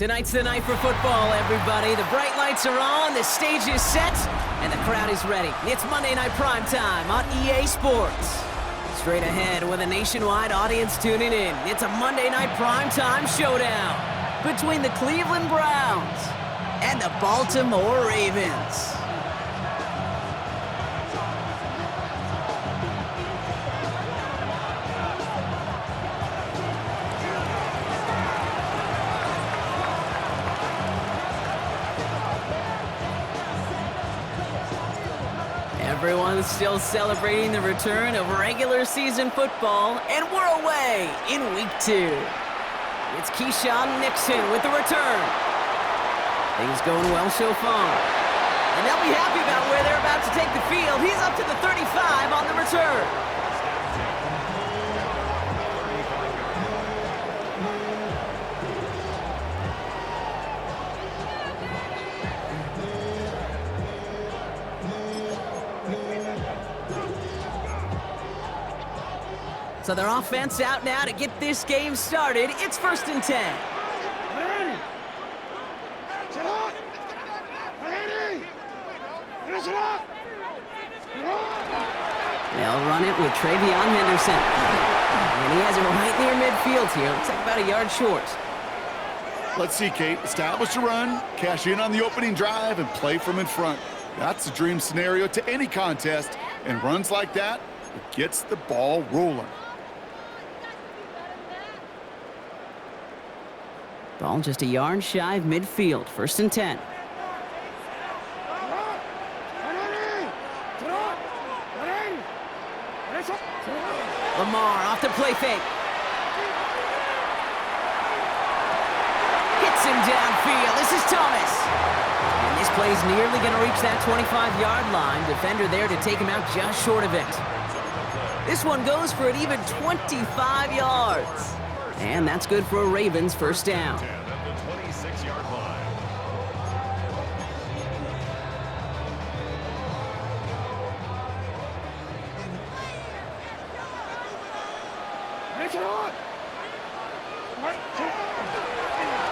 Tonight's the night for football, everybody. The bright lights are on, the stage is set, and the crowd is ready. It's Monday Night Primetime on EA Sports. Straight ahead with a nationwide audience tuning in, it's a Monday Night Primetime showdown between the Cleveland Browns and the Baltimore Ravens. Everyone's still celebrating the return of regular season football, and we're away in week 2. It's Keyshawn Nixon with the return. Things going well so far. And they'll be happy about where they're about to take the field. He's up to the 35 on the return. So their offense out now to get this game started. It's 1st and 10. They'll run it with Travion Henderson. And he has it right near midfield here. Looks like about a yard short. Let's see, Kate. Establish a run, cash in on the opening drive, and play from in front. That's the dream scenario to any contest. And runs like that, it gets the ball rolling. Ball just a yard shy of midfield. 1st and 10. Lamar off the play fake. Hits him downfield. This is Thomas. And this play's nearly going to reach that 25-yard line. Defender there to take him out just short of it. This one goes for an even 25 yards. And that's good for a Ravens 1st down.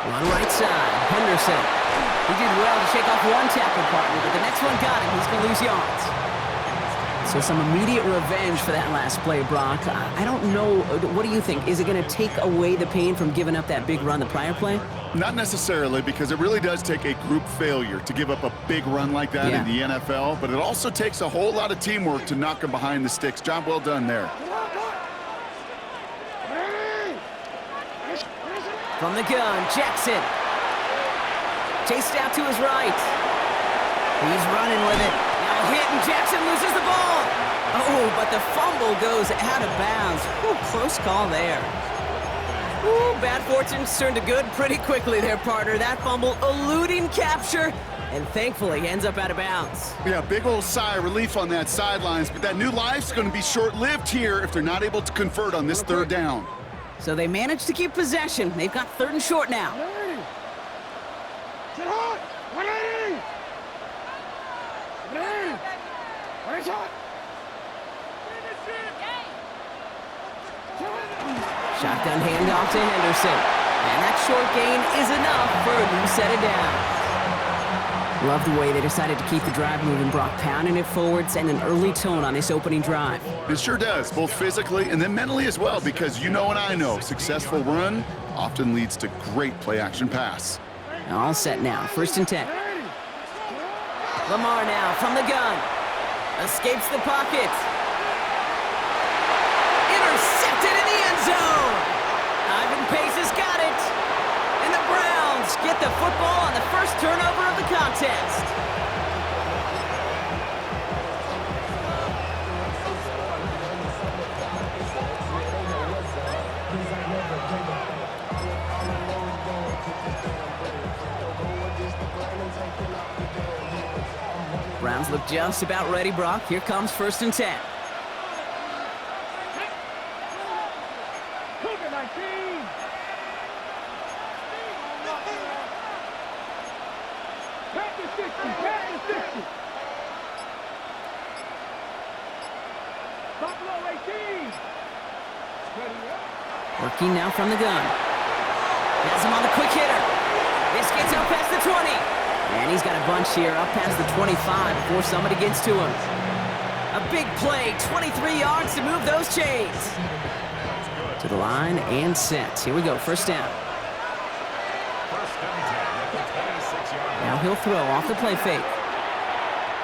On right side, Henderson. He did well to shake off one tackle partner, but the next one got him. He's going to lose yards. So some immediate revenge for that last play, Brock. I don't know. What do you think? Is it going to take away the pain from giving up that big run the prior play? Not necessarily, because it really does take a group failure to give up a big run like that in the NFL, but it also takes a whole lot of teamwork to knock him behind the sticks. Job well done there. From the gun, Jackson. Chased out to his right. He's running with it. Now hit, and Jackson loses the ball. Oh, but the fumble goes out of bounds. Ooh, close call there. Ooh, bad fortunes turned to good pretty quickly there, partner. That fumble eluding capture, and thankfully ends up out of bounds. Yeah, big old sigh of relief on that sidelines, but that new life's going to be short-lived here if they're not able to convert on this 3rd down. So they managed to keep possession. They've got 3rd and short now. Shotgun handoff to Henderson. And that short gain is enough for a new set of downs. Love the way they decided to keep the drive moving, Brock, pounding it forward, setting an early tone on this opening drive. It sure does, both physically and then mentally as well, because you know and I know, successful run often leads to great play-action pass. All set now, 1st and 10. Lamar now from the gun. Escapes the pocket. Intercepted in the end zone. Ivan Pace has got it. And the Browns get the football on the first turnover of the contest. Browns look just about ready, Brock. Here comes 1st and 10. Working now from the gun. Has him on the quick hitter. skates out past the 20. And he's got a bunch here up past the 25 before somebody gets to him. A big play, 23 yards to move those chains. To the line and set. Here we go, first down. Now he'll throw off the play fake.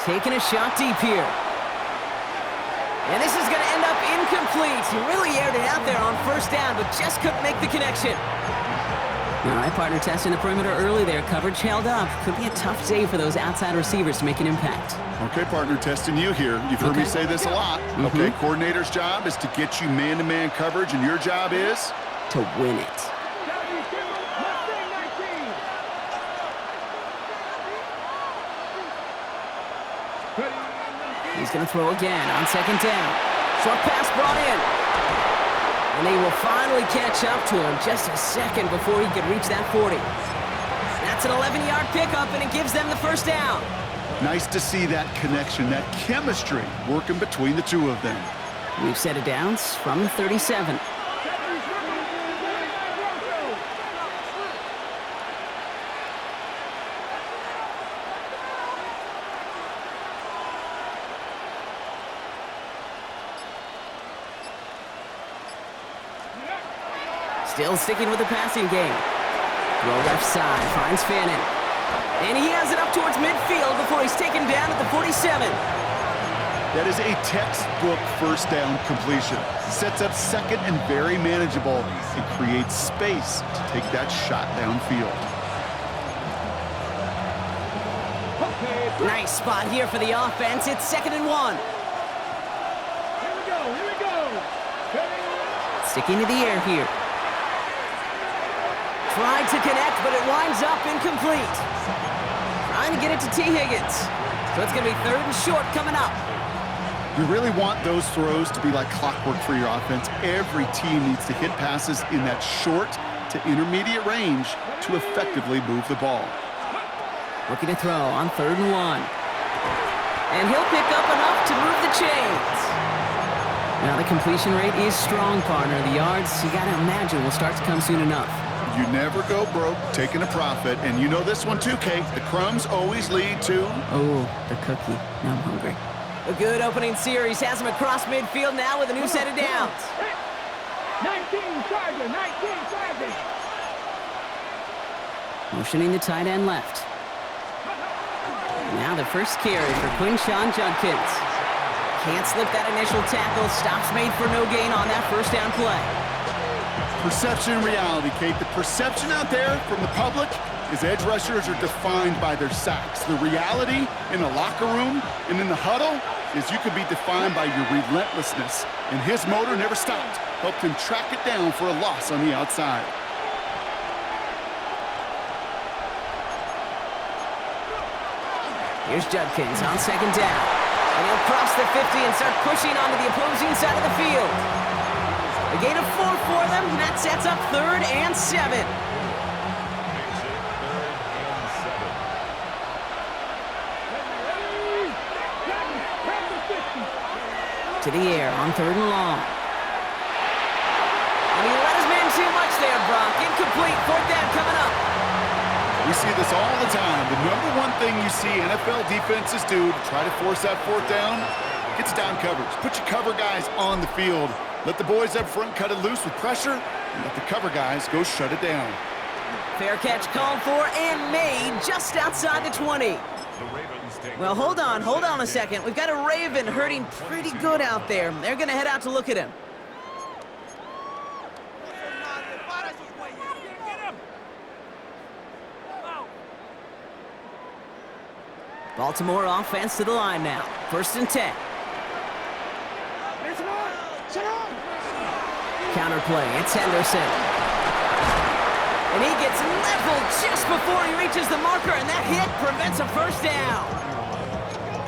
Taking a shot deep here. And this is going to end up incomplete. He really aired it out there on first down, but just couldn't make the connection. All right, partner, testing the perimeter early there. Coverage held up. Could be a tough day for those outside receivers to make an impact. Okay, partner, testing you here. You've heard me say this a lot. Okay, coordinator's job is to get you man-to-man coverage, and your job is? To win it. He's going to throw again on second down. Short pass brought in. And they will finally catch up to him just a second before he could reach that 40. That's an 11-yard pickup, and it gives them the first down. Nice to see that connection, that chemistry working between the two of them. We've set it downs from the 37. Still sticking with the passing game. Throw left side, finds Fannin. And he has it up towards midfield before he's taken down at the 47. That is a textbook first down completion. Sets up second and very manageable and creates space to take that shot downfield. Nice spot here for the offense. It's 2nd and 1. Here we go. Sticking to the air here. Tried to connect, but it winds up incomplete. Trying to get it to T. Higgins. So it's going to be 3rd and short coming up. You really want those throws to be like clockwork for your offense. Every team needs to hit passes in that short to intermediate range to effectively move the ball. Looking to throw on 3rd and 1. And he'll pick up enough to move the chains. Now the completion rate is strong, partner. The yards, you got to imagine, will start to come soon enough. You never go broke taking a profit, and you know this one too, Kate. The crumbs always lead to... Oh, the cookie. Now I'm hungry. A good opening series has him across midfield now with a new set of downs. 19 Charger, 19 Charger. Motioning the tight end left. Now the first carry for Quinshawn Judkins. Can't slip that initial tackle. Stops made for no gain on that first down play. Perception and reality, Kate. The perception out there from the public is edge rushers are defined by their sacks. The reality in the locker room and in the huddle is you could be defined by your relentlessness. And his motor never stopped. Helped him track it down for a loss on the outside. Here's Judkins on second down. And he'll cross the 50 and start pushing onto the opposing side of the field. A gain of 4 for them. That sets up 3rd and 7. To the air on 3rd and long. And he let his man too much there, Brock. Incomplete. 4th down coming up. We see this all the time. The number one thing you see NFL defenses do to try to force that 4th down, gets down coverage. Put your cover guys on the field. Let the boys up front cut it loose with pressure, and let the cover guys go shut it down. Fair catch called for and made just outside the 20. Well, hold on a second. We've got a Raven hurting pretty good out there. They're going to head out to look at him. Baltimore offense to the line now. 1st and 10. Counter play, it's Henderson. And he gets leveled just before he reaches the marker, and that hit prevents a first down.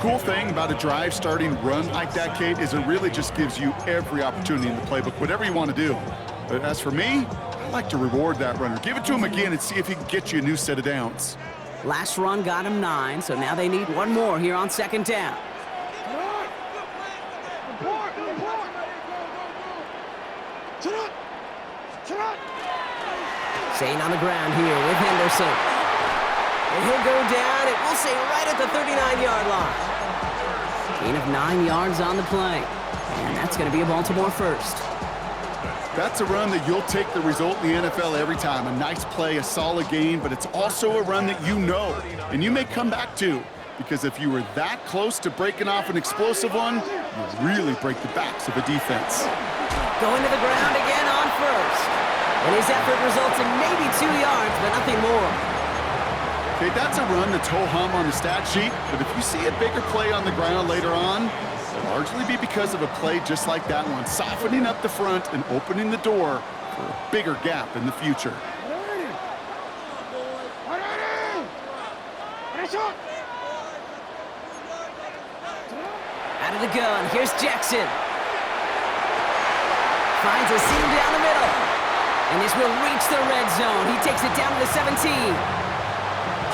Cool thing about a drive starting run like that, Kate, is it really just gives you every opportunity in the playbook, whatever you want to do. But as for me, I like to reward that runner. Give it to him again and see if he can get you a new set of downs. Last run got him 9, so now they need one more here on second down. Staying on the ground here with Henderson. And he'll go down, and we'll say right at the 39-yard line. Gain of 9 yards on the play. And that's going to be a Baltimore first. That's a run that you'll take the result in the NFL every time. A nice play, a solid gain, but it's also a run that you know and you may come back to, because if you were that close to breaking off an explosive one, you really break the backs of a defense. Going to the ground again on first. And his effort results in maybe 2 yards, but nothing more. Okay, that's a run that's ho-hum on the stat sheet, but if you see a bigger play on the ground later on, it'll largely be because of a play just like that one, softening up the front and opening the door for a bigger gap in the future. Out of the gun, here's Jackson. Finds a seam down the middle. And this will reach the red zone. He takes it down to the 17.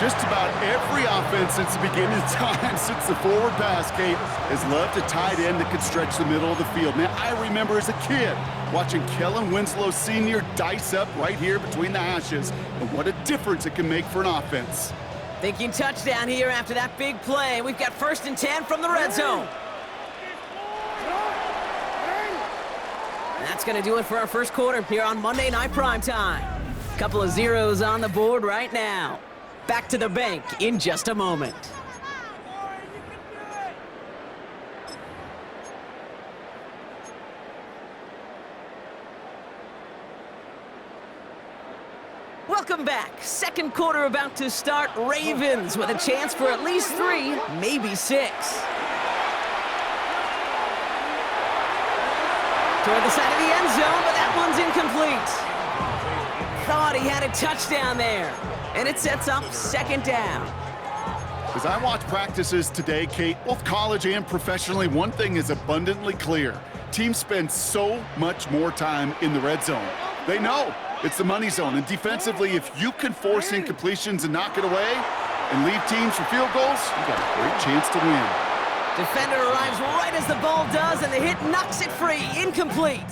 Just about every offense since the beginning of time, since the forward pass, Kate, has loved a tight end that could stretch the middle of the field. Man, I remember as a kid watching Kellen Winslow Sr. dice up right here between the hashes, and what a difference it can make for an offense. Thinking touchdown here after that big play. We've got 1st and 10 from the red zone. And that's going to do it for our first quarter here on Monday Night Primetime. Couple of zeros on the board right now. Back to the bank in just a moment. Welcome back. Second quarter about to start. Ravens with a chance for at least 3, maybe 6. Toward the side of the end zone, but that one's incomplete. Thought he had a touchdown there. And it sets up 2nd down. As I watch practices today, Kate, both college and professionally, one thing is abundantly clear. Teams spend so much more time in the red zone. They know it's the money zone, and defensively, if you can force incompletions and knock it away and leave teams for field goals, you got a great chance to win. Defender arrives right as the ball does, and the hit knocks it free. Incomplete.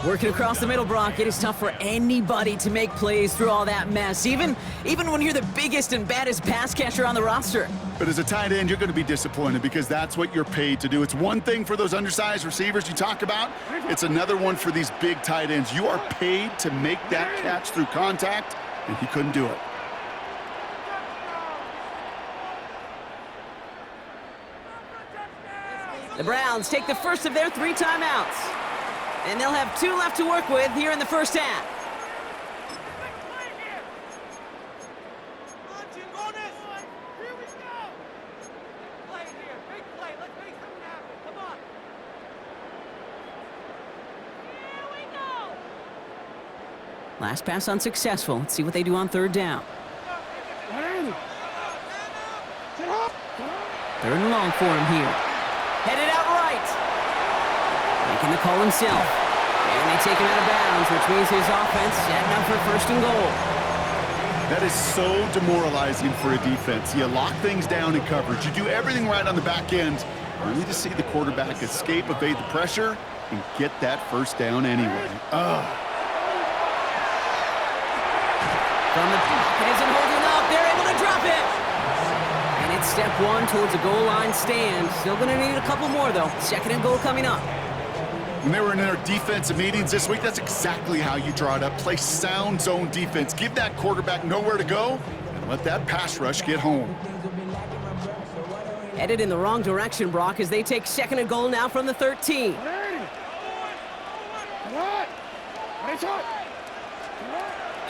Working across the middle, Brock, it is tough for anybody to make plays through all that mess, even when you're the biggest and baddest pass catcher on the roster. But as a tight end, you're going to be disappointed because that's what you're paid to do. It's one thing for those undersized receivers you talk about. It's another one for these big tight ends. You are paid to make that catch through contact, and he couldn't do it. The Browns take the first of their 3 timeouts. And they'll have 2 left to work with here in the first half. Last pass unsuccessful. Let's see what they do on 3rd down. 3rd and long for him here. Headed out right. Making the call himself. And they take him out of bounds, which means his offense setting up for 1st and goal. That is so demoralizing for a defense. You lock things down in coverage. You do everything right on the back end. You need to see the quarterback escape, evade the pressure, and get that 1st down anyway. From the pocket isn't holding up. They're able to drop it. And it's step 1 towards a goal line stand. Still going to need a couple more, though. 2nd and goal coming up. When they were in their defensive meetings this week, that's exactly how you draw it up. Play sound zone defense. Give that quarterback nowhere to go and let that pass rush get home. Headed in the wrong direction, Brock, as they take 2nd and goal now from the 13.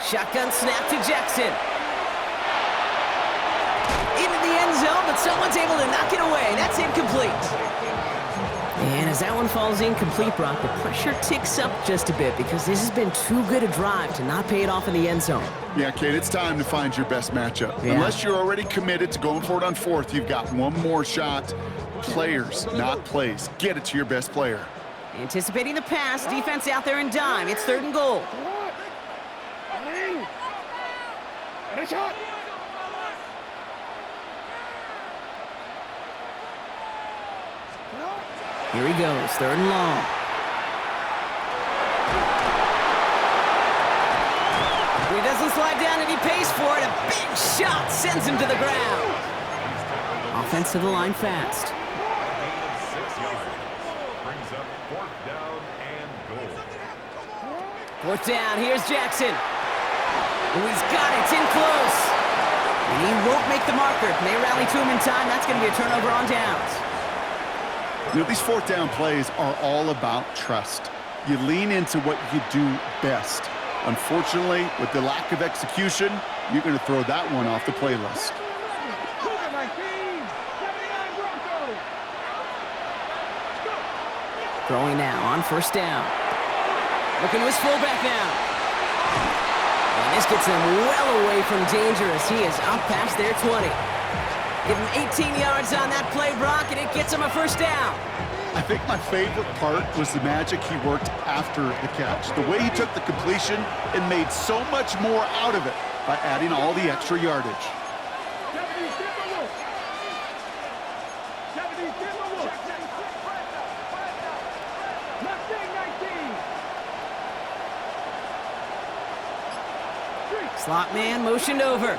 Shotgun snap to Jackson. Into the end zone, but someone's able to knock it away. That's incomplete. And as that one falls incomplete, Brock, the pressure ticks up just a bit because this has been too good a drive to not pay it off in the end zone. Yeah, Kate, it's time to find your best matchup. Yeah. Unless you're already committed to going for it on 4th, you've got one more shot. Players, not plays. Get it to your best player. Anticipating the pass, defense out there in dime. It's 3rd and goal. Here he goes, 3rd and long. He doesn't slide down, and he pays for it. A big shot sends him to the ground. Offense to the line fast. Fourth down, here's Jackson. Oh, he's got it, it's in close. And he won't make the marker. They rally to him in time. That's going to be a turnover on downs. You know, these fourth down plays are all about trust. You lean into what you do best. Unfortunately, with the lack of execution, you're going to throw that one off the playlist. Throwing now on first down. Looking to his fullback now. And this gets him well away from dangerous. He is up past their 20. Give him 18 yards on that play, Brock, and it gets him a first down. I think my favorite part was the magic he worked after the catch. The way he took the completion and made so much more out of it by adding all the extra yardage. Slot man motioned over.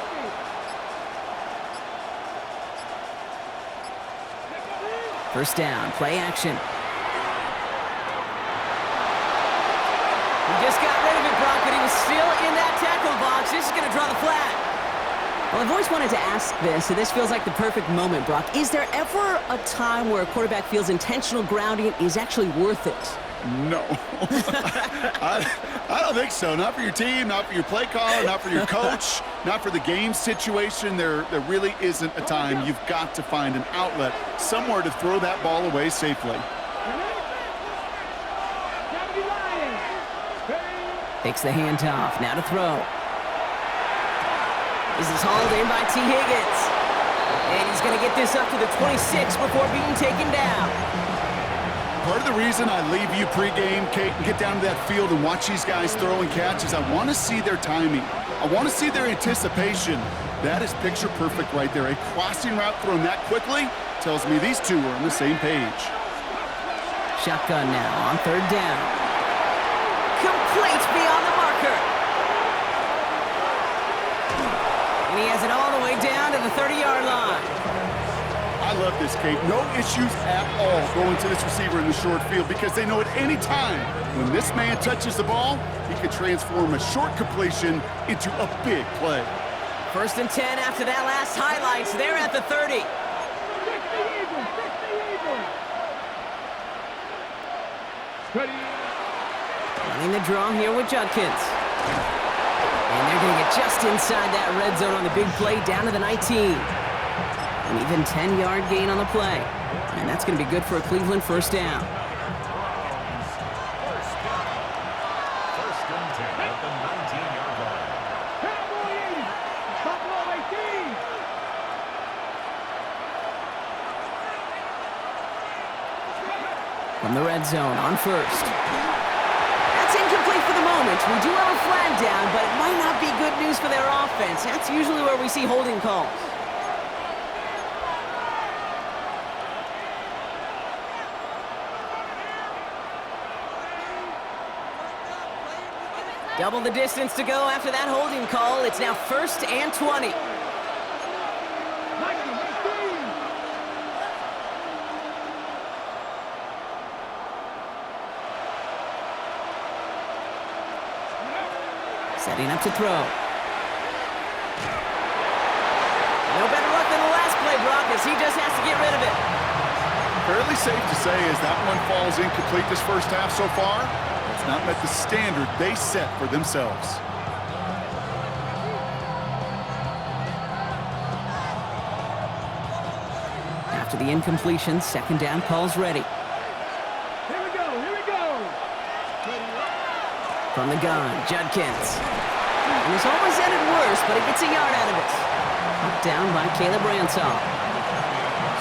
First down, play action. He just got rid of it, Brock, but he was still in that tackle box. This is going to draw the flag. Well, I've always wanted to ask this, so this feels like the perfect moment, Brock. Is there ever a time where a quarterback feels intentional grounding is actually worth it? No. I don't think so. Not for your team, not for your play caller, not for your coach, not for the game situation. There really isn't a time. You've got to find an outlet, somewhere to throw that ball away safely. Takes the handoff. Now to throw. This is hauled in by T. Higgins. And he's going to get this up to the 26 before being taken down. Part of the reason I leave you pregame, Kate, and get down to that field and watch these guys throw and catch is I want to see their timing. I want to see their anticipation. That is picture perfect right there. A crossing route thrown that quickly tells me these two are on the same page. Shotgun now on third down. Complete beyond the marker. And he has it all the way down to the 30-yard line. I love this, Kate. No issues at all going to this receiver in the short field because they know at any time when this man touches the ball, he can transform a short completion into a big play. First and 10 after that last highlights. They're at the 30. Running the draw here with Judkins. And they're going to get just inside that red zone on the big play down to the 19. An even 10-yard gain on the play. And that's going to be good for a Cleveland first down. First and 10 at the 19-yard line. From the red zone on first. That's incomplete for the moment. We do have a flag down, but it might not be good news for their offense. That's usually where we see holding calls. Double the distance to go after that holding call. It's now first and 20. Setting up to throw. No better luck than the last play, Brock, as he just has to get rid of it. Fairly safe to say as that one falls incomplete this first half so far, it's not met the standard they set for themselves. After the incompletion, second down calls ready. Here we go. From the gun, Judkins. It was always ended worse, but he gets a yard out of it. Knocked down by Caleb Ransaw.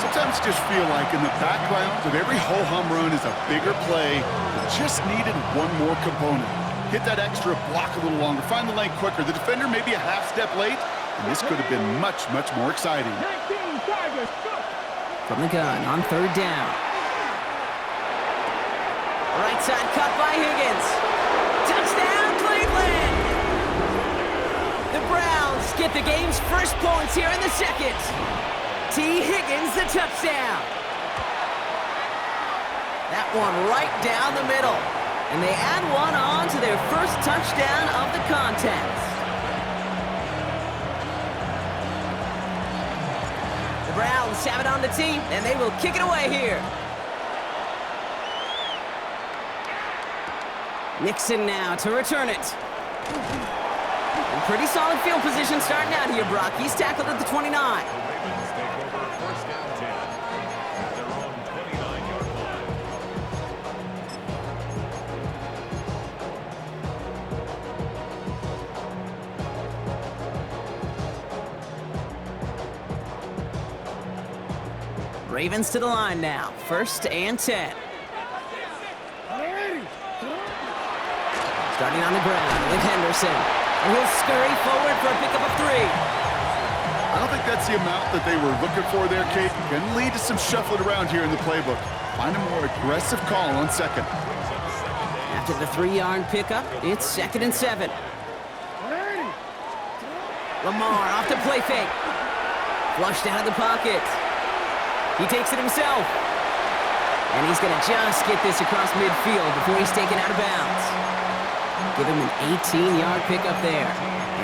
Sometimes you just feel like in the background of every ho-hum run is a bigger play that just needed one more component. Hit that extra block a little longer, find the lane quicker. The defender may be a half step late, and this could have been much, much more exciting. 19 Tigers, go! From the gun on third down. Right side cut by Higgins. Touchdown, Cleveland! The Browns get the game's first points here in the second. T. Higgins, the touchdown. That one right down the middle. And they add one on to their first touchdown of the contest. The Browns have it on the tee, and they will kick it away here. Nixon now to return it. In pretty solid field position starting out here, Brock. He's tackled at the 29. Ravens take over first down 10 at their own 29-yard line. Ravens to the line now. First and 10. Starting on the ground with Henderson. And he'll scurry forward for a pickup of 3. I don't think that's the amount that they were looking for there, Kate. Can lead to some shuffling around here in the playbook. Find a more aggressive call on second. After the 3-yard pickup, it's 2nd and 7. Lamar off the play fake. Flushed out of the pocket. He takes it himself. And he's going to just get this across midfield before he's taken out of bounds. Give him an 18-yard pickup there.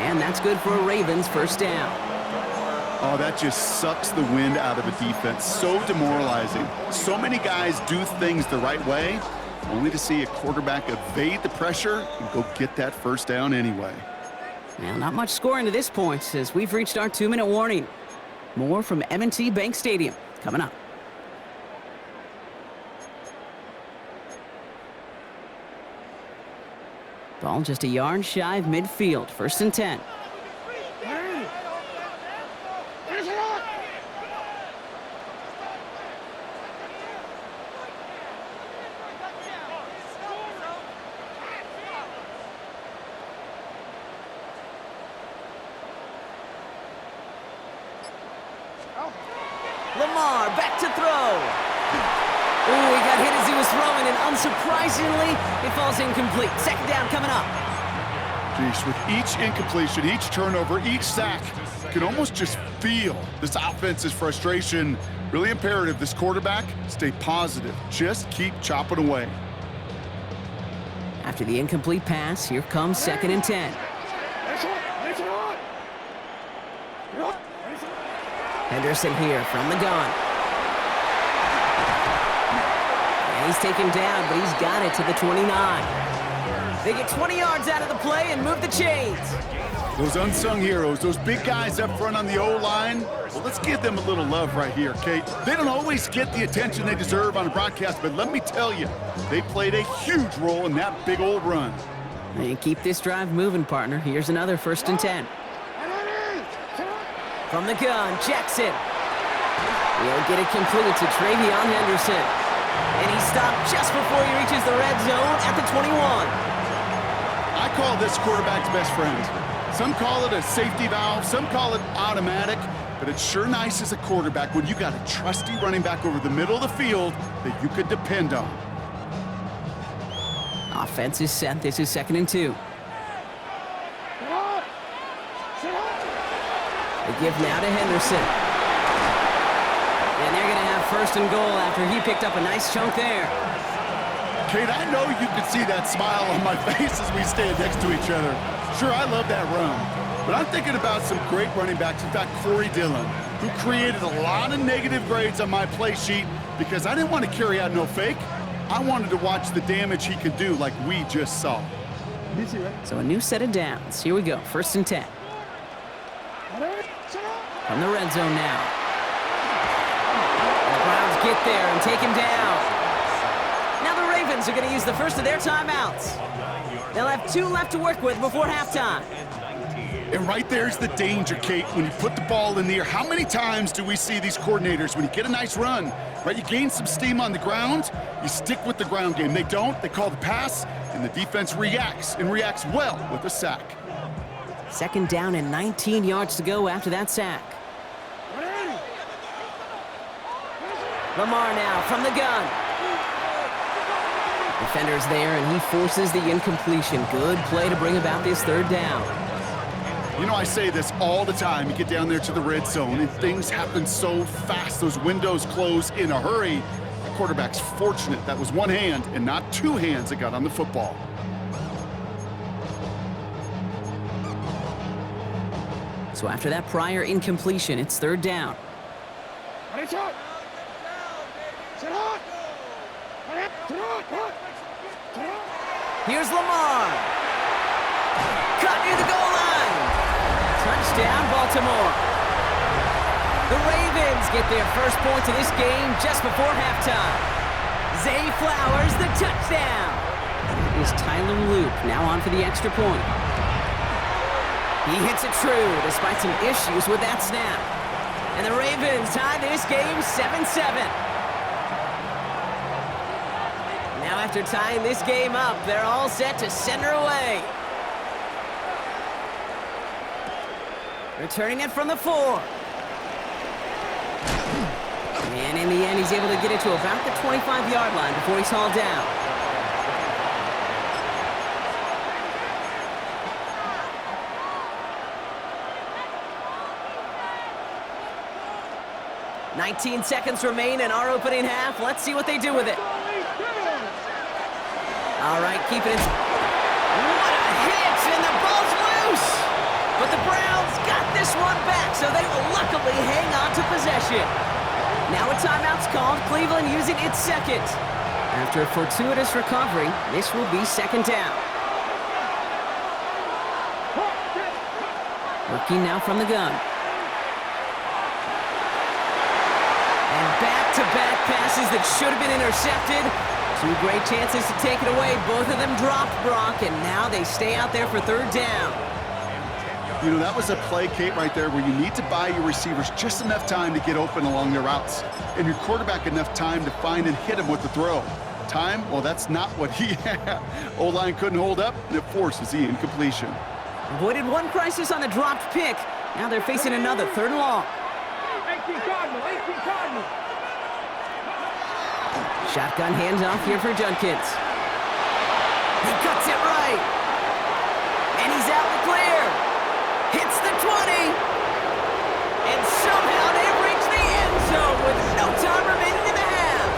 And that's good for a Ravens first down. Oh, that just sucks the wind out of a defense. So demoralizing. So many guys do things the right way, only to see a quarterback evade the pressure and go get that first down anyway. Now, not much scoring to this point as we've reached our 2-minute warning. More from M&T Bank Stadium coming up. Ball just a yard shy of midfield. 1st and 10. Lamar back to throw. Ooh, he got hit as he was throwing, and unsurprisingly, it falls incomplete. 2nd down coming up. Geez, with each incompletion, each turnover, each sack, you can almost just feel this offense's frustration. Really imperative, this quarterback, stay positive. Just keep chopping away. After the incomplete pass, here comes 2nd and 10. Henderson here from the gun. And he's taken down, but he's got it to the 29. They get 20 yards out of the play and move the chains. Those unsung heroes, those big guys up front on the O-line, well, let's give them a little love right here, Kate. They don't always get the attention they deserve on a broadcast, but let me tell you, they played a huge role in that big old run. And keep this drive moving, partner. Here's another 1st and 10. From the gun, Jackson. He'll get it completed to Travion Henderson. And he stopped just before he reaches the red zone at the 21. I call this quarterback's best friend. Some call it a safety valve, some call it automatic, but it's sure nice as a quarterback when you got a trusty running back over the middle of the field that you could depend on. Offense is set. This is 2nd and 2. They give now to Henderson. And they're going to have 1st and goal after he picked up a nice chunk there. Kate, I know you can see that smile on my face as we stand next to each other. Sure, I love that run. But I'm thinking about some great running backs. In fact, Corey Dillon, who created a lot of negative grades on my play sheet because I didn't want to carry out no fake. I wanted to watch the damage he could do like we just saw. So a new set of downs. Here we go. 1st and 10. From the red zone now. The Browns get there and take him down. Now the Ravens are going to use the first of their timeouts. They'll have 2 left to work with before halftime. And right there's the danger, Kate, when you put the ball in the air. How many times do we see these coordinators, when you get a nice run, right, you gain some steam on the ground, you stick with the ground game. They don't, they call the pass, and the defense reacts, and reacts well with a sack. 2nd down and 19 yards to go after that sack. Lamar now from the gun. Defender's there, and he forces the incompletion. Good play to bring about this 3rd down. You know, I say this all the time. You get down there to the red zone, and things happen so fast. Those windows close in a hurry. The quarterback's fortunate that was one hand and not two hands that got on the football. So after that prior incompletion, it's third down. Here's Lamar. Cut near the goal line. Touchdown, Baltimore. The Ravens get their first points of this game just before halftime. Zay Flowers, the touchdown. Is Tyler Loop now on for the extra point. He hits it true despite some issues with that snap. And the Ravens tie this game 7-7. Now after tying this game up, they're all set to send her away. Returning it from the 4. And in the end, he's able to get it to about the 25-yard line before he's hauled down. 19 seconds remain in our opening half. Let's see what they do with it. All right, keeping it. What a hit, and the ball's loose. But the Browns got this one back, so they will luckily hang on to possession. Now a timeout's called, Cleveland using its second. After a fortuitous recovery, this will be second down. Working now from the gun. And back-to-back passes that should have been intercepted. 2 great chances to take it away. Both of them dropped, Brock, and now they stay out there for third down. You know, that was a play, Kate, right there where you need to buy your receivers just enough time to get open along their routes, and your quarterback enough time to find and hit him with the throw. Time? Well, that's not what he had. O-line couldn't hold up, and it forces the incompletion. Avoided one crisis on the dropped pick. Now they're facing another, third and long. 18 Cardinal, 18 Cardinal. Shotgun handoff here for Judkins. He cuts it right. And he's out in the clear. Hits the 20. And somehow they reach the end zone with no time remaining in the half.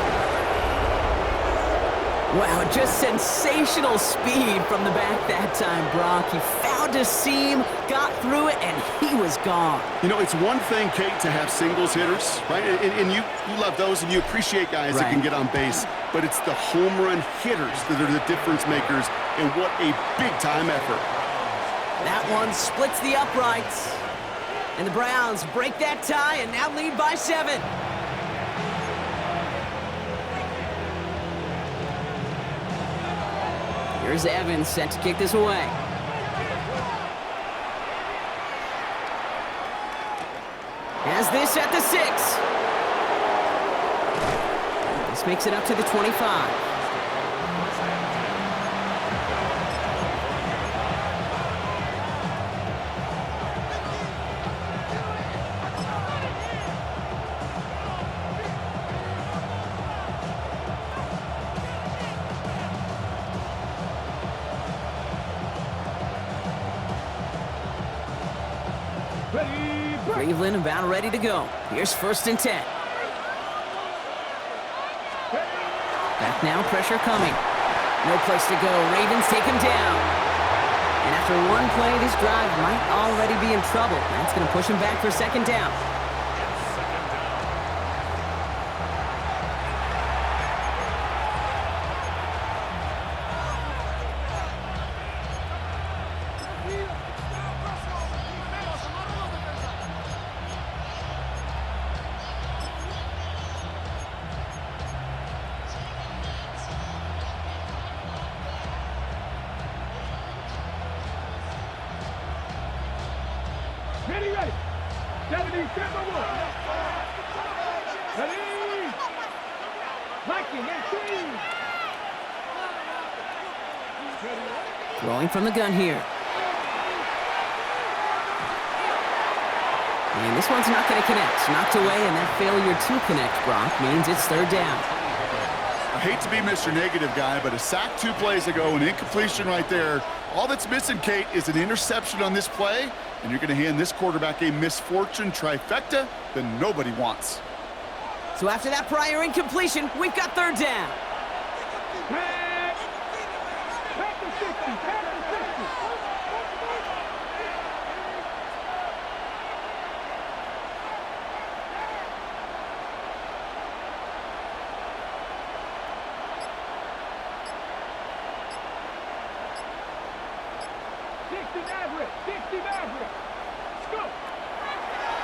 Wow, just sensational speed from the back that time, Brock. He found a seam, got through it, and he was gone. You know, it's one thing, Kate, to have singles hitters, right? And you love those, and you appreciate guys that can get on base. But it's the home run hitters that are the difference makers, and what a big-time effort. That one splits the uprights. And the Browns break that tie and now lead by 7. Here's Evans set to kick this away. Has this at the 6. This makes it up to the 25. Cleveland about ready to go. Here's 1st and 10. Back now, pressure coming. No place to go. Ravens take him down. And after one play, this drive might already be in trouble. That's going to push him back for second down. Ready, ready. 70, step by 1. Ready. Liking and team. Throwing from the gun here. And this one's not going to connect. Knocked away, and that failure to connect, Brock, means it's third down. I hate to be Mr. Negative guy, but a sack 2 plays ago, an incompletion right there. All that's missing, Kate, is an interception on this play, and you're going to hand this quarterback a misfortune trifecta that nobody wants. So after that prior incompletion, we've got third down. Back to 60. Back to 60.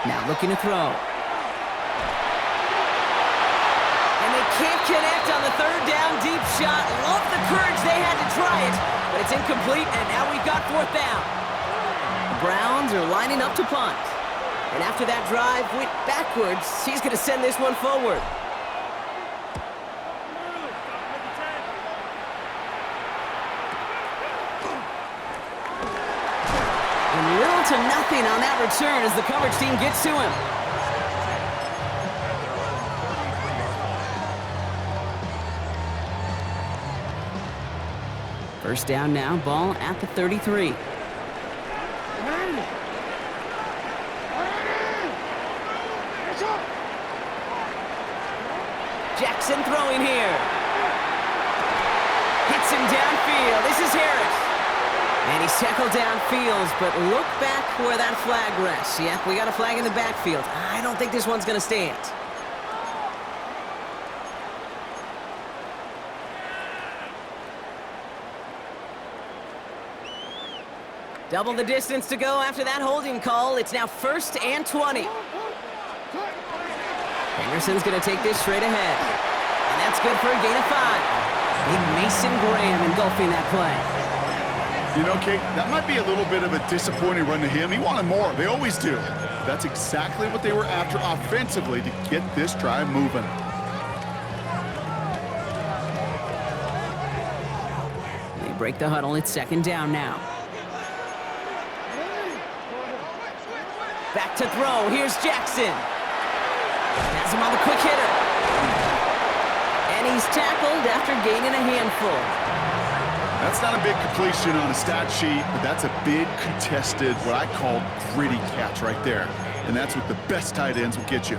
Now looking to throw. And they can't connect on the third down deep shot. Love the courage they had to try it, but it's incomplete, and now we've got fourth down. The Browns are lining up to punt. And after that drive went backwards, he's going to send this one forward. And little to nothing on that return as the coverage team gets to him. First down now, ball at the 33. Jackson throwing here. Hits him downfield. This is Harris. And he's tackled downfield, but look back where that flag rests. Yep, we got a flag in the backfield. I don't think this one's going to stand. Double the distance to go after that holding call. It's now 1st and 20. Henderson's going to take this straight ahead. And that's good for a gain of 5. Big Mason Graham engulfing that play. You know, Kate, that might be a little bit of a disappointing run to him. He wanted more. They always do. That's exactly what they were after offensively to get this drive moving. They break the huddle. It's 2nd down now. Back to throw. Here's Jackson. Has him on the quick hitter. And he's tackled after gaining a handful. That's not a big completion on a stat sheet, but that's a big contested, what I call gritty catch right there. And that's what the best tight ends will get you.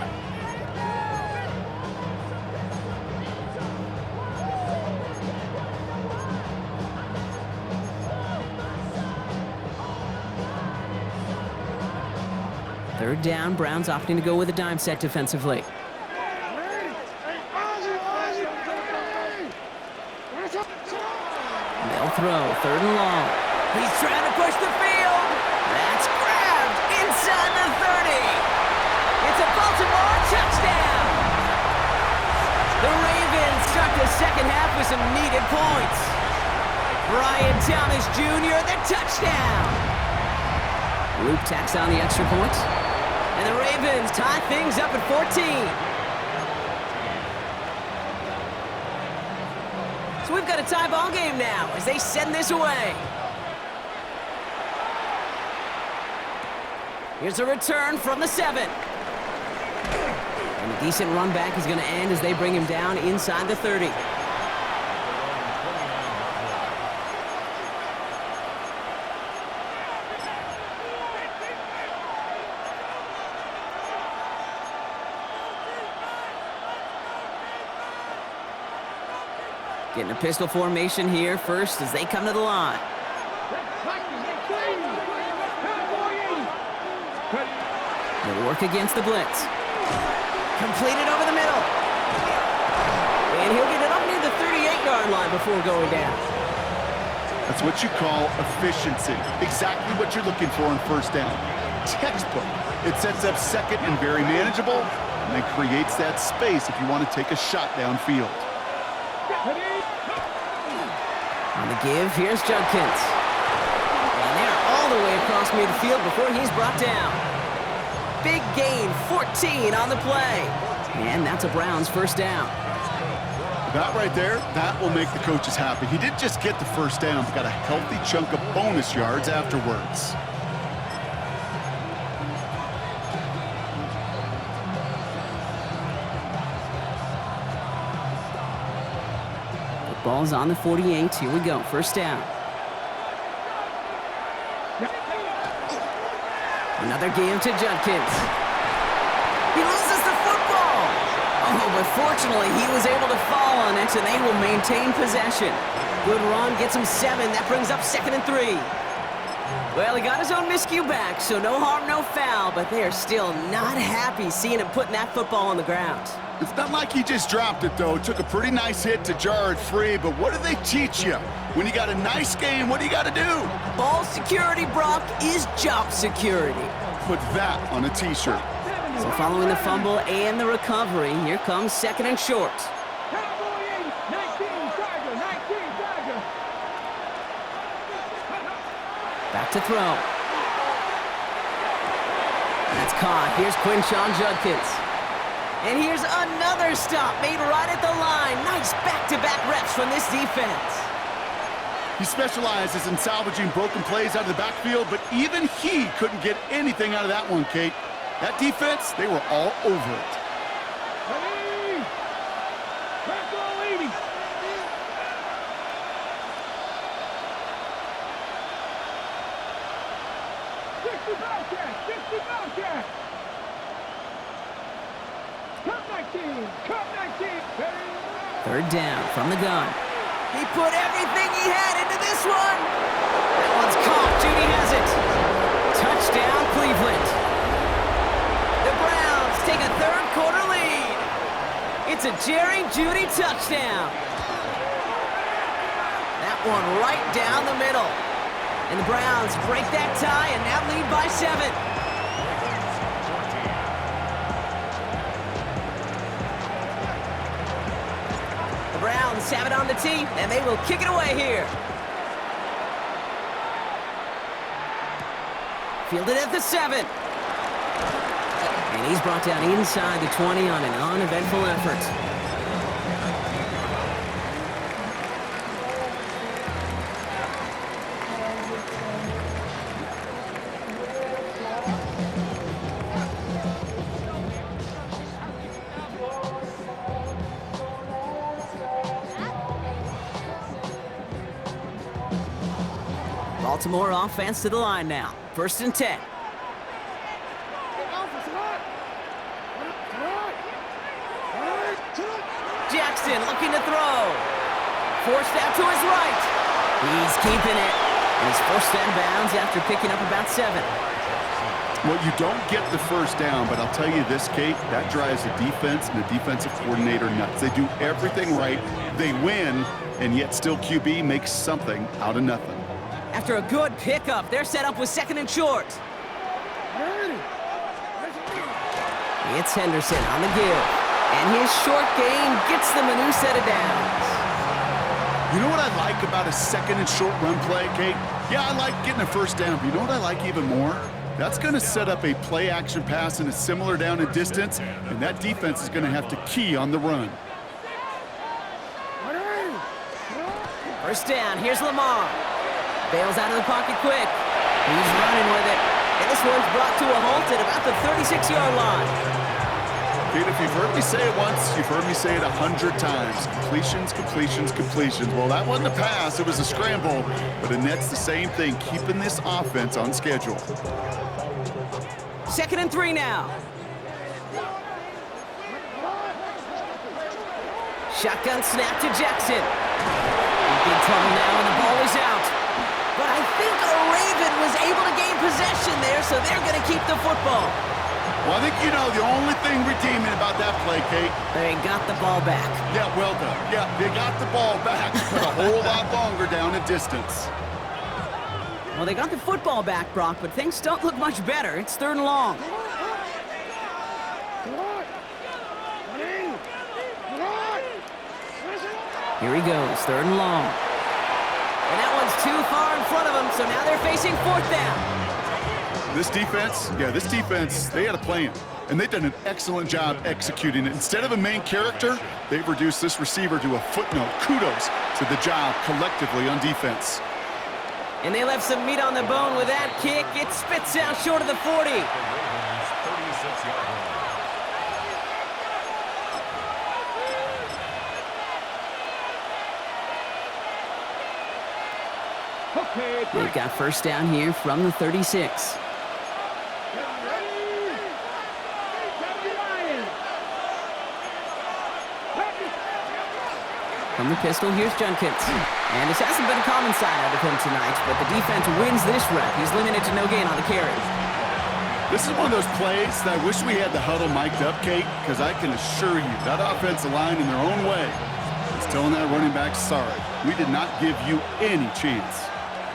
Third down, Browns opting to go with a dime set defensively. They'll throw, 3rd and long. He's trying to push the field. That's grabbed inside the 30. It's a Baltimore touchdown. The Ravens start the second half with some needed points. Brian Thomas Jr., the touchdown. Luke tacks on the extra point. And the Ravens tie things up at 14. So we've got a tie ball game now as they send this away. Here's a return from the 7. And a decent run back is going to end as they bring him down inside the 30. Getting a pistol formation here first as they come to the line. They'll work against the blitz. Completed over the middle. And he'll get it up near the 38-yard line before going down. That's what you call efficiency. Exactly what you're looking for on 1st down. Textbook. It sets up 2nd and very manageable, and then creates that space if you want to take a shot downfield. On the give, here's Judkins. And they're all the way across midfield before he's brought down. Big gain, 14 on the play. And that's a Browns 1st down. That right there, that will make the coaches happy. He didn't just get the 1st down, but got a healthy chunk of bonus yards afterwards. Ball's on the 48. Here we go. First down. Another give to Judkins. He loses the football. Oh, but fortunately, he was able to fall on it, and they will maintain possession. Good run, gets him 7. That brings up 2nd and 3. Well, he got his own miscue back, so no harm, no foul, but they are still not happy seeing him putting that football on the ground. It's not like he just dropped it, though. Took a pretty nice hit to jar it free, but what do they teach you? When you got a nice game, what do you got to do? Ball security, Brock, is job security. Put that on a T-shirt. So following the fumble and the recovery, here comes 2nd and short. Back to throw. That's caught. Here's Quinshawn Judkins. And here's another stop made right at the line. Nice back-to-back reps from this defense. He specializes in salvaging broken plays out of the backfield, but even he couldn't get anything out of that one, Kate. That defense, they were all over it. Ready? Back row 80. Cut 19. Third down from the gun. He put everything he had into this one. That one's caught. Judy has it. Touchdown, Cleveland. The Browns take a third-quarter lead. It's a Jerry Jeudy touchdown. That one right down the middle. And the Browns break that tie and now lead by 7. The Browns have it on the tee, and they will kick it away here. Fielded at the 7. And he's brought down inside the 20 on an uneventful effort. Baltimore offense to the line now. 1st and 10. Jackson looking to throw. Forced out to his right. He's keeping it. And he's forced out of bounds after picking up about 7. Well, you don't get the first down, but I'll tell you this, Kate, that drives the defense and the defensive coordinator nuts. They do everything right. They win, and yet still QB makes something out of nothing. After a good pickup, they're set up with 2nd and short. It's Henderson on the give. And his short game gets them a new set of downs. You know what I like about a 2nd and short run play, Kate? Yeah, I like getting a first down, but you know what I like even more? That's going to set up a play-action pass in a similar down and distance, and that defense is going to have to key on the run. First down, here's Lamar. Bails out of the pocket quick. He's running with it. And this one's brought to a halt at about the 36-yard line. Kate, if you've heard me say it once, you've heard me say it 100 times. Completions, completions, completions. Well, that wasn't a pass, it was a scramble. But it nets the same thing, keeping this offense on schedule. 2nd and 3 now. Shotgun snap to Jackson. In big trouble now, and the ball is out. But I think a Raven was able to gain possession there, so they're going to keep the football. Well, I think you know the only thing redeeming about that play, Kate. They got the ball back. Yeah, well done. Yeah, they got the ball back, but a whole lot longer down a distance. Well, they got the football back, Brock, but things don't look much better. It's 3rd and long. Here he goes, 3rd and long. And that one's too far in front of them, so now they're facing 4th down. This defense, they had a plan, and they've done an excellent job executing it. Instead of a main character, they've reduced this receiver to a footnote. Kudos to the job collectively on defense. And they left some meat on the bone with that kick. It spits out short of the 40. Okay, They've got first down here from the 36. From the pistol, here's Junkins. And this hasn't been a common sight out of him tonight, but the defense wins this rep. He's limited to no gain on the carry. This is one of those plays that I wish we had the huddle mic'd up, Kate, because I can assure you that offensive line in their own way is telling that running back, sorry, we did not give you any chance.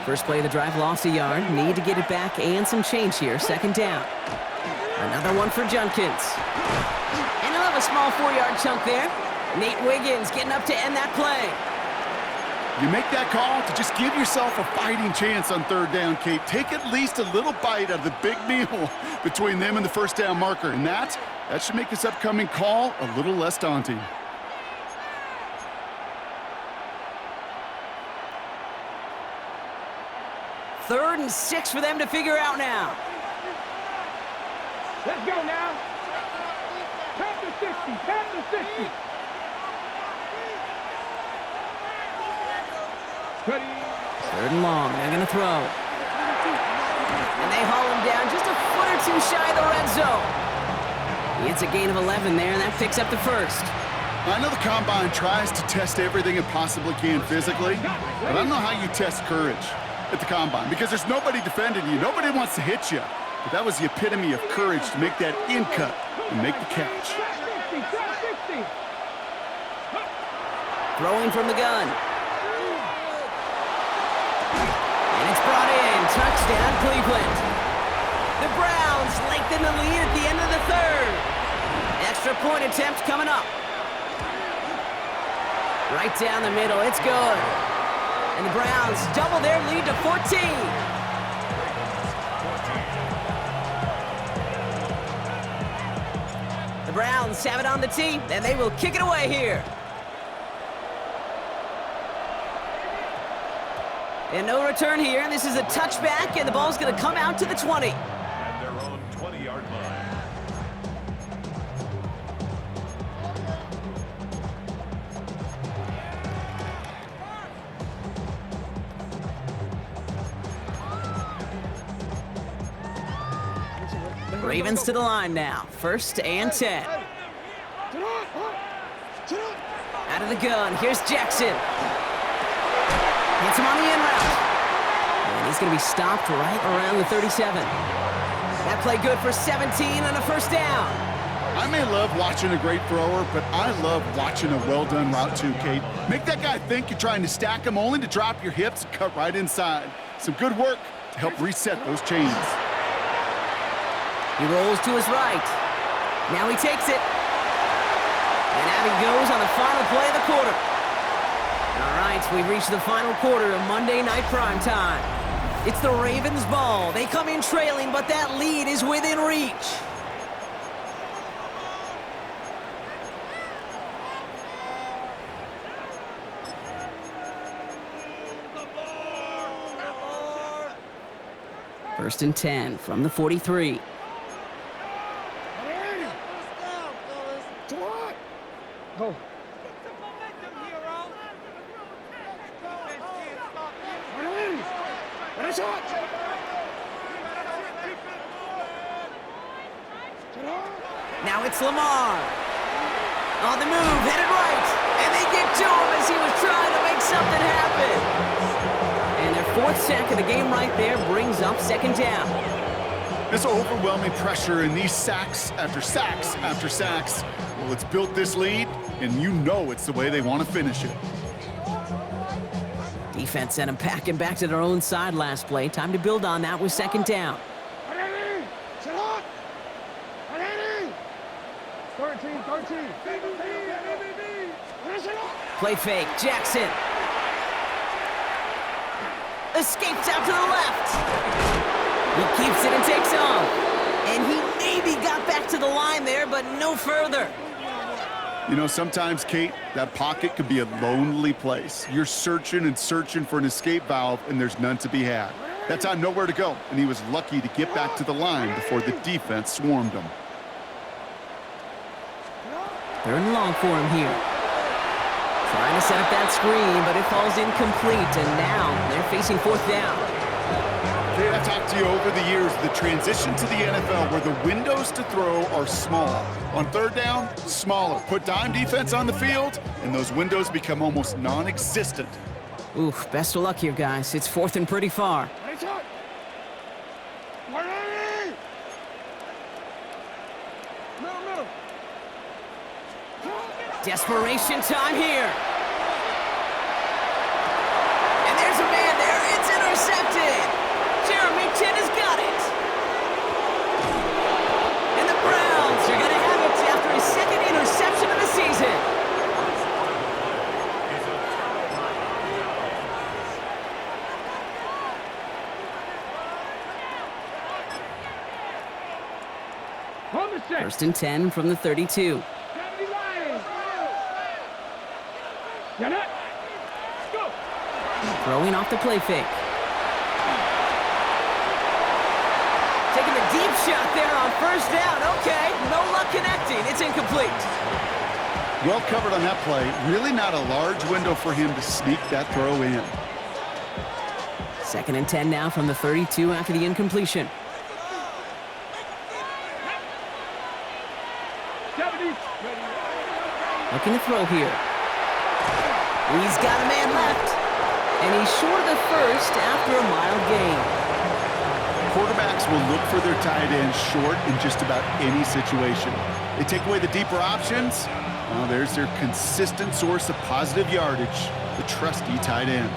First play of the drive, lost a yard. Need to get it back and some change here. Second down. Another one for Junkins. And he'll have a small 4-yard chunk there. Nate Wiggins getting up to end that play. You make that call to just give yourself a fighting chance on third down, Kate. Take at least a little bite out of the big meal between them and the first down marker. And that should make this upcoming call a little less daunting. Third and 6 for them to figure out now. let's go now. Tap the 60, tap the 60. Ready. Third and long, they're going to throw. And they haul him down just a foot or two shy of the red zone. It's a gain of 11 there, and that picks up the first. I know the Combine tries to test everything it possibly can physically, but I don't know how you test courage at the Combine, because there's nobody defending you. Nobody wants to hit you. But that was the epitome of courage to make that in cut and make the catch. Throwing from the gun. And it's brought in. Touchdown, Cleveland. The Browns lengthen the lead at the end of the third. Extra point attempt coming up. Right down the middle. It's good. And the Browns double their lead to 14. The Browns have it on the tee, and they will kick it away here. And no return here. This is a touchback, and the ball's going to come out to the 20. At their own 20-yard line. Ravens to the line now. First and 10. Out of the gun. Here's Jackson. Hits him on the in route. And he's going to be stopped right around the 37. That play good for 17 and a first down. I may love watching a great thrower, but I love watching a well-done route too, Kate. Make that guy think you're trying to stack him only to drop your hips and cut right inside. Some good work to help reset those chains. He rolls to his right. Now he takes it. And out he goes on the final play of the quarter. All right, we've reached the final quarter of Monday Night Primetime. It's the Ravens' ball. They come in trailing, but that lead is within reach. First and 10 from the 43. Go. Now it's Lamar. On the move, headed right. And they get to him as he was trying to make something happen. And their fourth sack of the game right there brings up second down. This overwhelming pressure and these sacks after sacks after sacks, well, it's built this lead, and you know it's the way they want to finish it. Defense sent them packing back to their own side last play. Time to build on that with second down. 13. Play fake, Jackson. Escapes out to the left. He keeps it and takes off. And he maybe got back to the line there, but no further. You know, sometimes, Kate, that pocket could be a lonely place. You're searching and searching for an escape valve, and there's none to be had. That time, nowhere to go, and he was lucky to get back to the line before the defense swarmed him. Third and long for him here. Trying to set up that screen, but it falls incomplete, and now they're facing fourth down. Okay, I've talked to you over the years, the transition to the NFL where the windows to throw are small. On third down, smaller. Put dime defense on the field, and those windows become almost non-existent. Oof, best of luck here, guys. It's fourth and pretty far. Desperation time here. And there's a man there. It's intercepted. Jeremy Chin has got it. And the Browns are going to have it after his second interception of the season. First and 10 from the 32. Throwing off the play fake. Taking the deep shot there on first down. Okay, no luck connecting. It's incomplete. Well covered on that play. Really not a large window for him to sneak that throw in. Second and 10 now from the 32 after the incompletion. Looking to throw here. He's got a man left. And he's short of the first after a mild gain. Quarterbacks will look for their tight end short in just about any situation. They take away the deeper options. Well, there's their consistent source of positive yardage, the trusty tight end.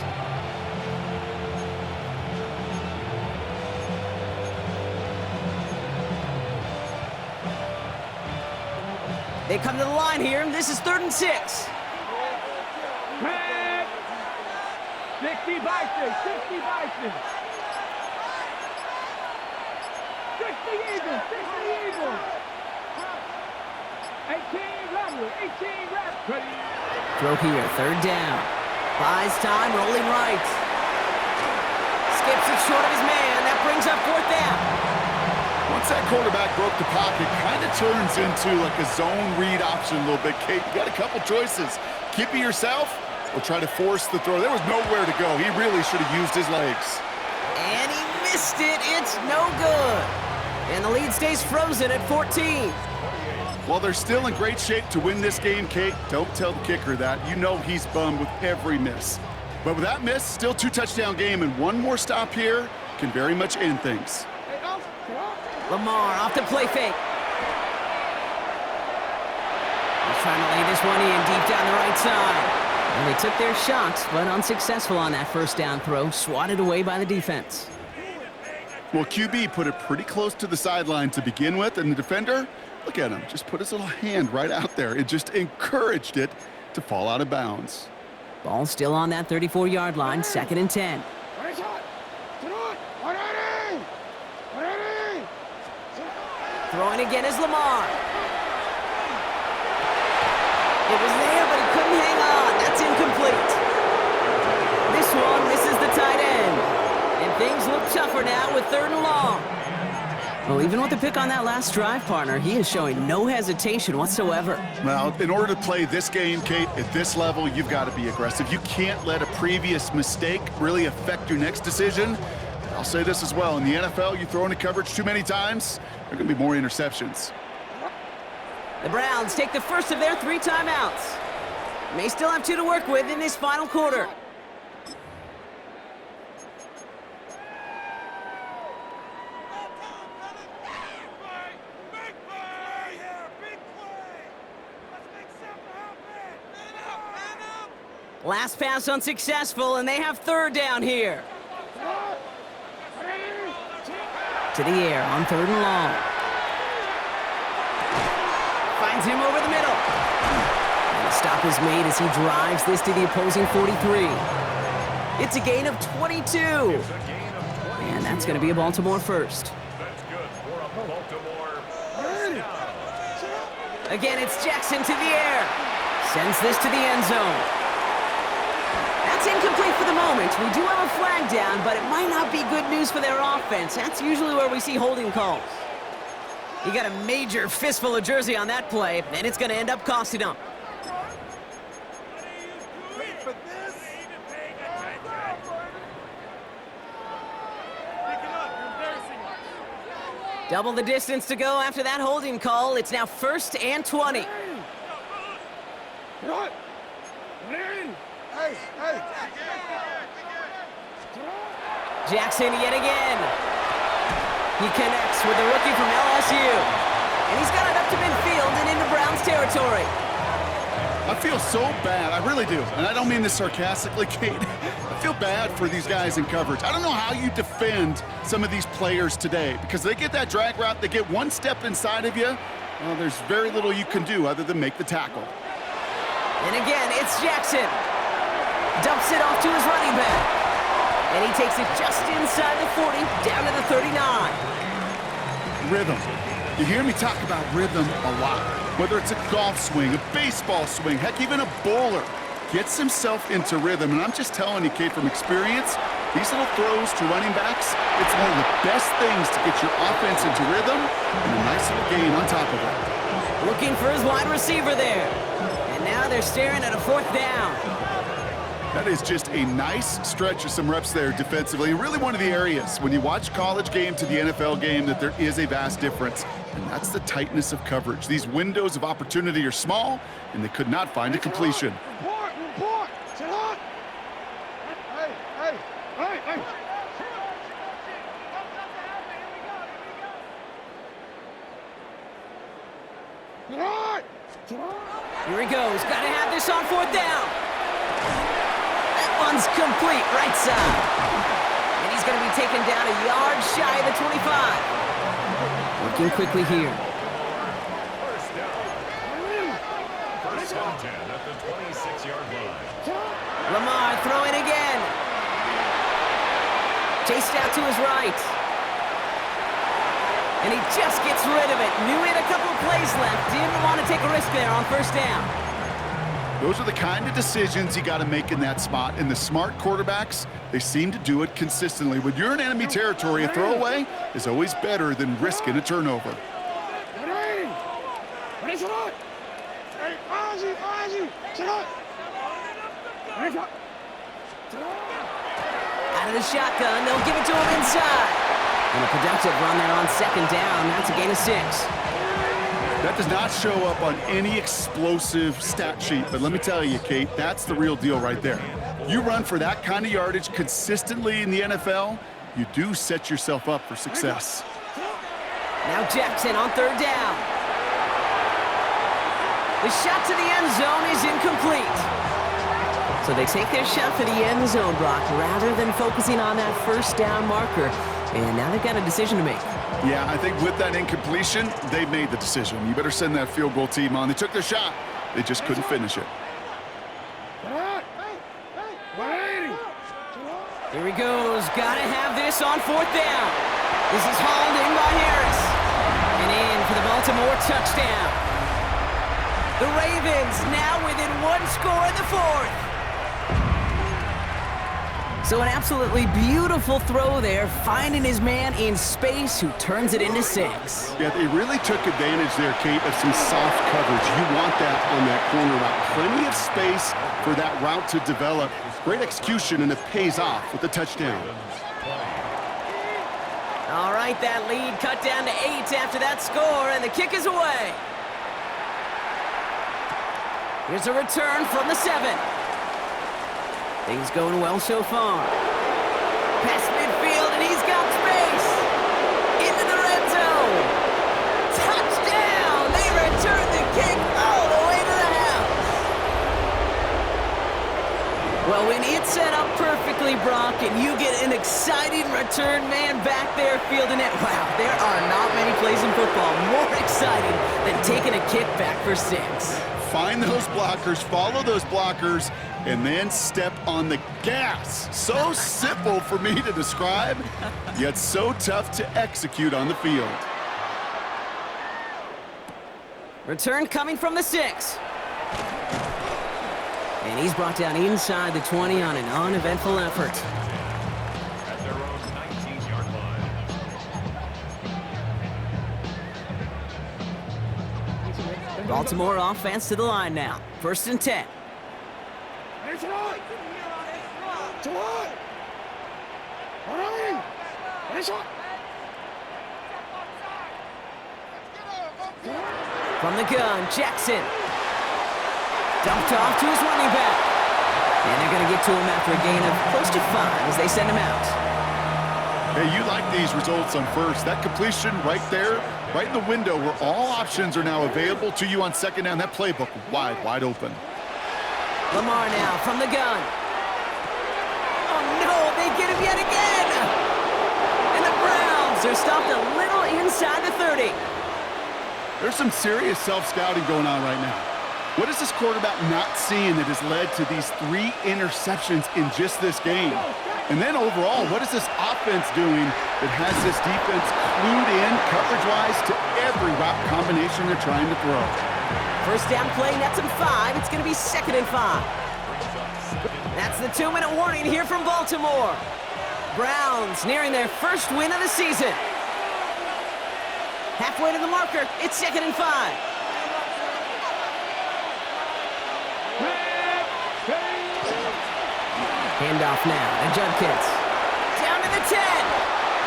They come to the line here. This is 3rd and 6. 60 Bison, 60 Bison. 60 Eagles, 60 Eagles. 18 Rebels, 18 Rebels. Throw here, 3rd down. Buys time, rolling right. Skips it short of his man. That brings up 4th down. Once that quarterback broke the pocket, kind of turns into like a zone read option a little bit. Kate, you got a couple choices. Keep it yourself or try to force the throw. There was nowhere to go. He really should have used his legs. And he missed it. It's no good. And the lead stays frozen at 14. Well, they're still in great shape to win this game, Kate. Don't tell the kicker that. You know he's bummed with every miss. But with that miss, still 2-touchdown game, and one more stop here can very much end things. Lamar off the play fake. He's trying to lay this one in deep down the right side. And they took their shots, but unsuccessful on that first down throw, swatted away by the defense. Well, QB put it pretty close to the sideline to begin with, and the defender, look at him, just put his little hand right out there. It just encouraged it to fall out of bounds. Ball still on that 34-yard line, 2nd and 10. Throwing again is Lamar. It was there, but he couldn't hang on. That's incomplete. This one misses the tight end. And things look tougher now with 3rd and long. Well, even with the pick on that last drive, partner, he is showing no hesitation whatsoever. Well, in order to play this game, Kate, at this level, you've got to be aggressive. You can't let a previous mistake really affect your next decision. I'll say this as well. In the NFL, you throw into coverage too many times, there are going to be more interceptions. The Browns take the first of their 3 timeouts. May still have 2 to work with in this final quarter. Last pass unsuccessful, and they have 3rd down here. To the air on 3rd and long. Finds him over the middle. And a stop is made as he drives this to the opposing 43. It's a gain of 22. And that's going to be a Baltimore first. That's good for a Baltimore first down. Again, it's Jackson to the air. Sends this to the end zone. That's incomplete for the moment. We do have a flag down, but it might not be good news for their offense. That's usually where we see holding calls. He got a major fistful of jersey on that play, and it's going to end up costing him. for this. Double the distance to go after that holding call. It's now 1st and 20. Hey, hey. Jackson yet again. He connects with the rookie from LSU. And he's got it up to midfield and into Browns territory. I feel so bad. I really do. And I don't mean this sarcastically, Kate. I feel bad for these guys in coverage. I don't know how you defend some of these players today because they get that drag route, they get one step inside of you. Well, there's very little you can do other than make the tackle. And again, it's Jackson. Dumps it off to his running back. And he takes it just inside the 40, down to the 39. Rhythm. You hear me talk about rhythm a lot. Whether it's a golf swing, a baseball swing, heck, even a bowler gets himself into rhythm. And I'm just telling you, Kate, from experience, these little throws to running backs, it's one of the best things to get your offense into rhythm and a nice little gain on top of it. Looking for his wide receiver there. And now they're staring at a 4th down. That is just a nice stretch of some reps there defensively. Really one of the areas when you watch college game to the NFL game that there is a vast difference. And that's the tightness of coverage. These windows of opportunity are small, and they could not find a completion. Report! Sit on! Hey! Here he goes. Got to have this on 4th down. That one's complete, right side. And he's going to be taken down a yard shy of the 25. Working quickly here. First down. First and 10 at the 26-yard line. Lamar throwing again. Chased out to his right. And he just gets rid of it. Knew he had a couple of plays left. Didn't want to take a risk there on 1st down. Those are the kind of decisions you got to make in that spot. And the smart quarterbacks, they seem to do it consistently. When you're in enemy territory, a throwaway is always better than risking a turnover. Out of the shotgun, they'll give it to him inside. And a productive run there on 2nd down. That's a gain of 6. That does not show up on any explosive stat sheet, but let me tell you, Kate, that's the real deal right there. You run for that kind of yardage consistently in the NFL, you do set yourself up for success. Now Jackson on 3rd down. The shot to the end zone is incomplete. So they take their shot for the end zone block rather than focusing on that 1st down marker. And now they've got a decision to make. Yeah, I think with that incompletion, they made the decision. You better send that field goal team on. They took their shot. They just couldn't finish it. Here he goes. Got to have this on 4th down. This is hauled in by Harris. And in for the Baltimore touchdown. The Ravens now within 1 score in the 4th. So an absolutely beautiful throw there, finding his man in space who turns it into 6. Yeah, they really took advantage there, Kate, of some soft coverage. You want that on that corner route. Plenty of space for that route to develop. Great execution, and it pays off with the touchdown. All right, that lead cut down to 8 after that score, and the kick is away. Here's a return from the 7. Things going well so far. Past midfield, and he's got space. Into the red zone. Touchdown! They return the kick all the way to the house. Well, when it's set up perfectly, Brock, and you get an exciting return man back there fielding it, wow, there are not many plays in football more exciting than taking a kick back for 6. Find those blockers, follow those blockers, and then step on the gas. So simple for me to describe, yet so tough to execute on the field. Return coming from the 6. And he's brought down inside the 20 on an uneventful effort. At their own 19-yard line. Baltimore offense to the line now. 1st and 10. From the gun, Jackson. Dumped off to his running back. And they're going to get to him after a gain of close to 5 as they send him out. Hey, you like these results on first. That completion right there, right in the window where all options are now available to you on second down. That playbook wide open. Lamar now from the gun. Oh, no, they get him yet again. And the Browns are stopped a little inside the 30. There's some serious self-scouting going on right now. What is this quarterback not seeing that has led to these 3 interceptions in just this game? And then overall, what is this offense doing that has this defense clued in coverage-wise to every route combination they're trying to throw? First down play, nets him 5. It's going to be 2nd and 5. That's the 2-minute warning here from Baltimore. Browns nearing their first win of the season. Halfway to the marker, it's 2nd and 5. Handoff now to Judkins. Down to the 10.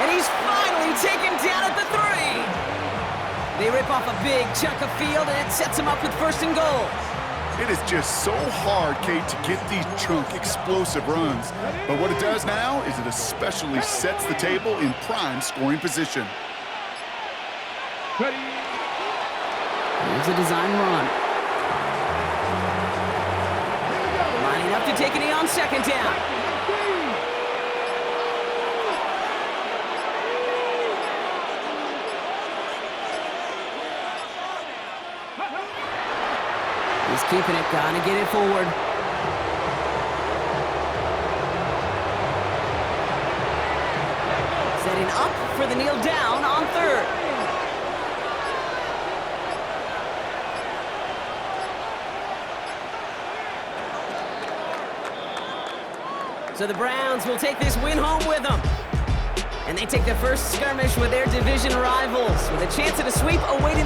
And he's finally taken down at the 3. They rip off a big chunk of field, and it sets him up with 1st and goal. It is just so hard, Kate, to get these chunk, explosive runs. But what it does now is it especially sets the table in prime scoring position. Here's a design run. Lining up to take a knee on 2nd down. He's keeping it, gonna get it forward. Setting up for the kneel down on 3rd. So the Browns will take this win home with them. And they take the first skirmish with their division rivals with a chance at a sweep awaiting them.